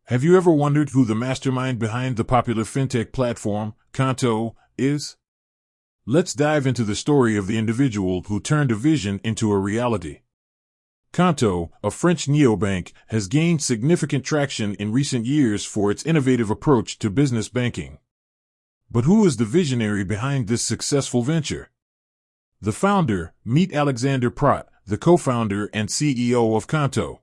Have you ever wondered who the mastermind behind the popular fintech platform, Qonto, is? Let's dive into the story of the individual who turned a vision into a reality. Qonto, a French neobank, has gained significant traction in recent years for its innovative approach to business banking. But who is the visionary behind this successful venture? The founder, meet Alexander Prat, the co-founder and CEO of Qonto.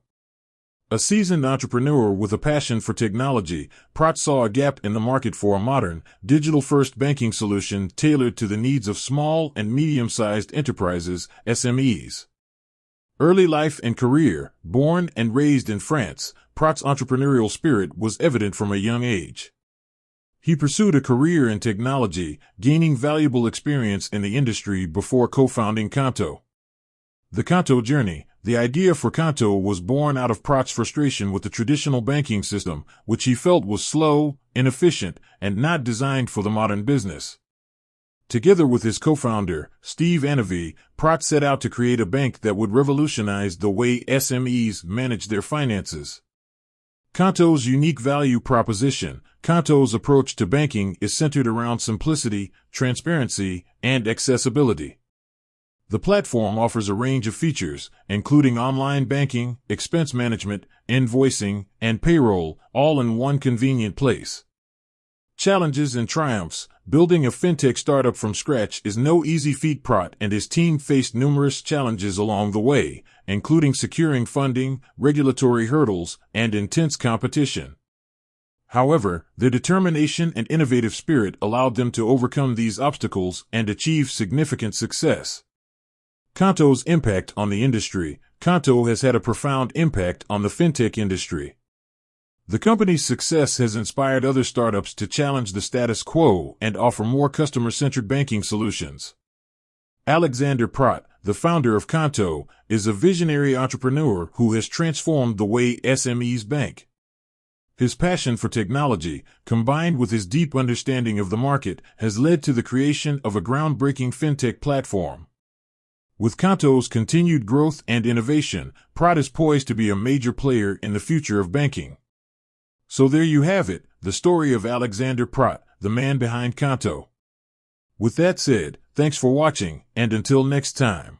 A seasoned entrepreneur with a passion for technology, Prat saw a gap in the market for a modern, digital-first banking solution tailored to the needs of small and medium-sized enterprises, SMEs. Early life and career. Born and raised in France, Prat's entrepreneurial spirit was evident from a young age. He pursued a career in technology, gaining valuable experience in the industry before co-founding Qonto. The Qonto journey. The idea for Qonto was born out of Prat's frustration with the traditional banking system, which he felt was slow, inefficient, and not designed for the modern business. Together with his co-founder, Steve Anavy, Prat set out to create a bank that would revolutionize the way SMEs manage their finances. Qonto's unique value proposition. Qonto's approach to banking is centered around simplicity, transparency, and accessibility. The platform offers a range of features, including online banking, expense management, invoicing, and payroll, all in one convenient place. Challenges and triumphs. Building a fintech startup from scratch is no easy feat. Prat and his team faced numerous challenges along the way, including securing funding, regulatory hurdles, and intense competition. However, their determination and innovative spirit allowed them to overcome these obstacles and achieve significant success. Qonto's impact on the industry. Qonto has had a profound impact on the fintech industry. The company's success has inspired other startups to challenge the status quo and offer more customer-centered banking solutions. Alexander Prat, the founder of Qonto, is a visionary entrepreneur who has transformed the way SMEs bank. His passion for technology, combined with his deep understanding of the market, has led to the creation of a groundbreaking fintech platform. With Qonto's continued growth and innovation, Prat is poised to be a major player in the future of banking. So there you have it, the story of Alexander Prat, the man behind Qonto. With that said, thanks for watching, and until next time.